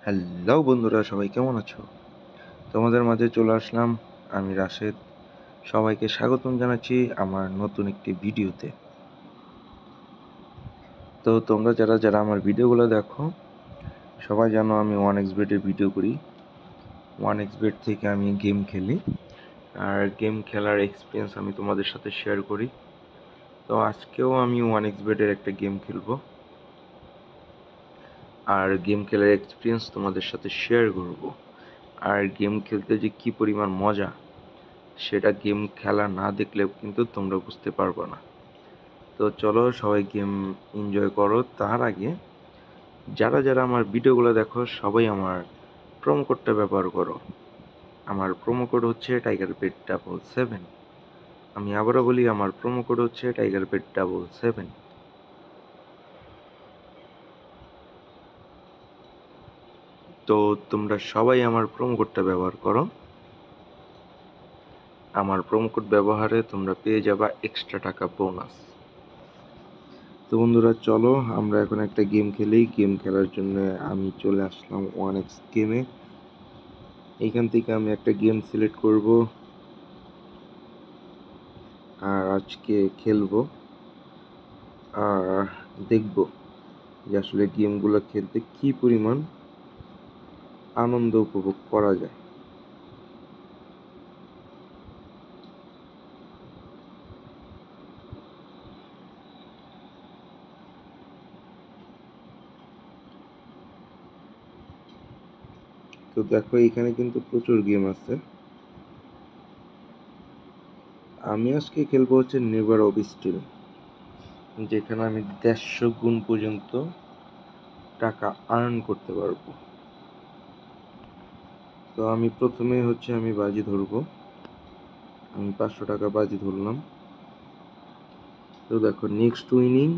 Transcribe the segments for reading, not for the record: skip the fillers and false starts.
Hello বন্ধুরা, সবাই কেমন আছো? তোমাদের মাঝে চলে আসলাম আমি রাশেদ। সবাইকে স্বাগতম জানাচ্ছি আমার নতুন একটি ভিডিওতে। তো তোমরা যারা যারা আমার ভিডিওগুলো দেখো সবাই জানো আমি 1xBet এর ভিডিও করি। 1xBet থেকে আমি গেম খেলি, আর গেম খেলার এক্সপিরিয়েন্স আমি তোমাদের সাথে শেয়ার করি। তো আজকেও আমি 1xBet এর একটা গেম খেলবো, আর গেম খেলার এক্সপিরিয়েন্স তোমাদের সাথে শেয়ার করব। আর গেম খেলতে যে কী পরিমাণ মজা, সেটা গেম খেলা না দেখলেও কিন্তু তোমরা বুঝতে পারবে না। তো চলো সবাই গেম এনজয় করো। তার আগে যারা যারা আমার ভিডিওগুলো দেখো সবাই আমার প্রোমো কোডটা ব্যবহার করো। আমার প্রোমো কোড হচ্ছে TigerBet77। আমি আবারও বলি, আমার প্রোমো কোড হচ্ছে TigerBet77। তো তোমরা সবাই আমার প্রোমো কোডটা ব্যবহার করো। আমার প্রোমো কোড ব্যবহারে তোমরা পেয়ে যাবা এক্সট্রা টাকা বোনাস। তো বন্ধুরা চলো আমরা এখন একটা গেম খেলি। গেম খেলার জন্য আমি চলে আসলাম 1x গেমে। এইখান থেকে আমি একটা গেম সিলেক্ট করব আর আজকে খেলবো, আর দেখব যে আসলে গেমগুলো খেলতে কি পরিমাণ আনন্দ উপভোগ করা যায়। তো দেখো এখানে কিন্তু প্রচুর গেম আছে। আমি আজকে খেলবো হচ্ছে নেভার অফ স্টিল, যেখানে আমি 150 গুণ পর্যন্ত টাকা আর্ন করতে পারবো। তো আমি প্রথমে হচ্ছে আমি বাজি ধরবো। আমি 500 টাকা বাজি ধরলাম। তো দেখো নেক্সট উইনিং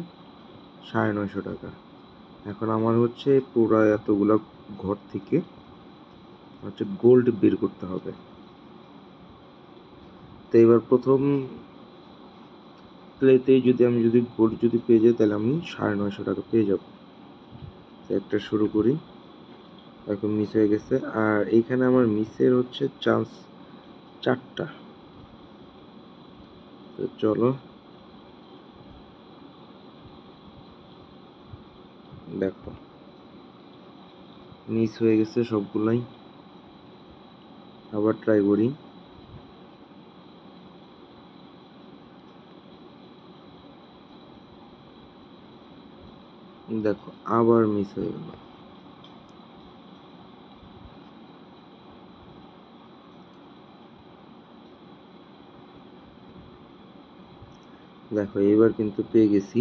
950 টাকা। এখন আমার হচ্ছে পুরো এতগুলো ঘর থেকে হচ্ছে গোল্ড বের করতে হবে। তো এবার প্রথম প্লেতেই যদি গোল্ড পেয়ে যাই, তাহলে আমি 950 টাকা পেয়ে যাব। তো একটা শুরু করি। এখন মিস হয়ে গেছে, আর এইখানে আমার মিসের হচ্ছে চান্স 4টা। তো চলো দেখো মিস হয়ে গেছে সবগুলাই। আবার ট্রাই করি। দেখো আবার মিস হয়ে গেল। দেখো এবার কিন্তু পেয়ে গেছি।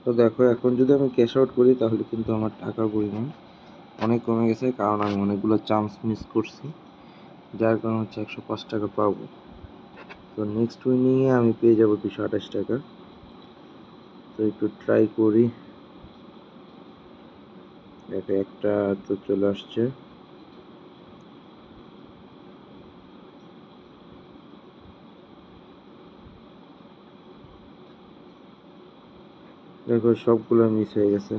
তো দেখো এখন যদি আমি ক্যাশ আউট করি তাহলে কিন্তু আমার টাকার পরিমাণ অনেক কমে গেছে, কারণ আমি অনেকগুলো চান্স মিস করছি, যার কারণে হচ্ছে 105 টাকা পাবো। তো নেক্সট উইনিংয়ে আমি পেয়ে যাবো 228 টাকা। তো একটু ট্রাই করি। দেখো একটা তো চলে আসছে। দেখো সবগুলো মিস হয়ে গেছে,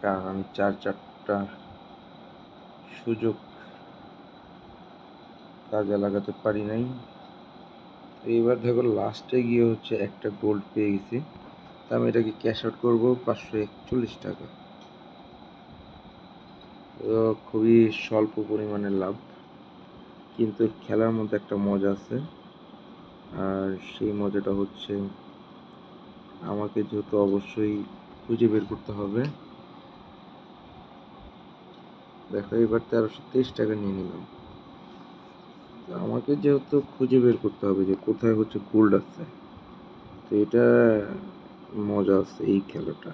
কারণ আমি চারটা সুযোগ কাজে লাগাতে পারি নাই। এইবার দেখো লাস্টে গিয়ে হচ্ছে একটা গোল্ড পেয়ে গেছি। তা আমি এটাকে ক্যাশ আউট করবো 541 টাকা। তো খুবই স্বল্প পরিমাণের লাভ, কিন্তু খেলার মধ্যে একটা মজা আছে। আর সেই মজাটা হচ্ছে আমাকে যেহেতু অবশ্যই খুঁজে বের করতে হবে। দেখো এবার 1323 টাকা নিয়ে নিলাম। তো আমাকে যেহেতু খুঁজে বের করতে হবে যে কোথায় হচ্ছে গোল্ড আছে, তো এটা মজা আছে এই খেলাটা।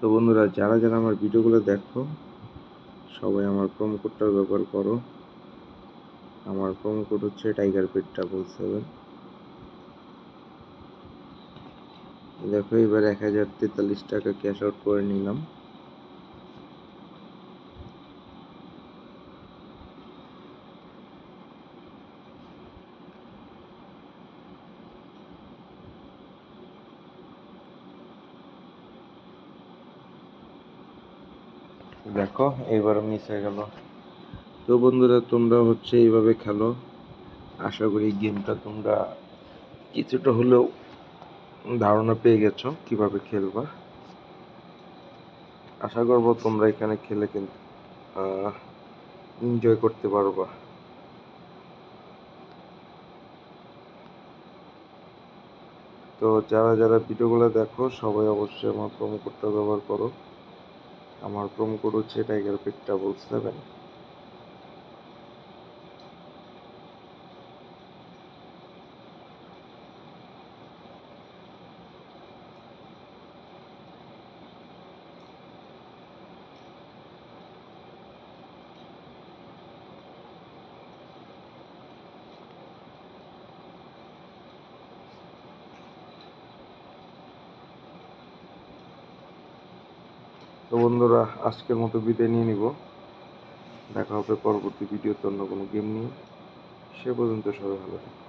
তো বন্ধুরা, যারা যারা আমার ভিডিওগুলো দেখো সবাই আমার প্রোমো কোডটা ব্যবহার করো। আমার প্রোমো কোড হচ্ছে tigerpet777। দেখো এবার 1043 টাকা ক্যাশ আউট করে নিলাম। দেখো এবার মিস হয়ে গেল। তো বন্ধুরা, তোমরা হচ্ছে এইভাবে খেলো। আশা করি গেমটা তোমরা কিছুটা হলেও ধারণা পেয়ে গেছো কিভাবে খেলবা। আশা করবো তোমরা এখানে খেলে কিন্তু এনজয় করতে পারবা। তো যারা যারা ভিডিওগুলো দেখো সবাই অবশ্যই আমার প্রোমো কোডটা ব্যবহার করো। আমার প্রোমো কোড হচ্ছে tigerpet777। তো বন্ধুরা, আজকের মতো বিদায় নিয়ে নিব। দেখা হবে পরবর্তী ভিডিওতে অন্য কোনো গেম নিয়ে। সে পর্যন্ত সবাই ভালো থাকবে।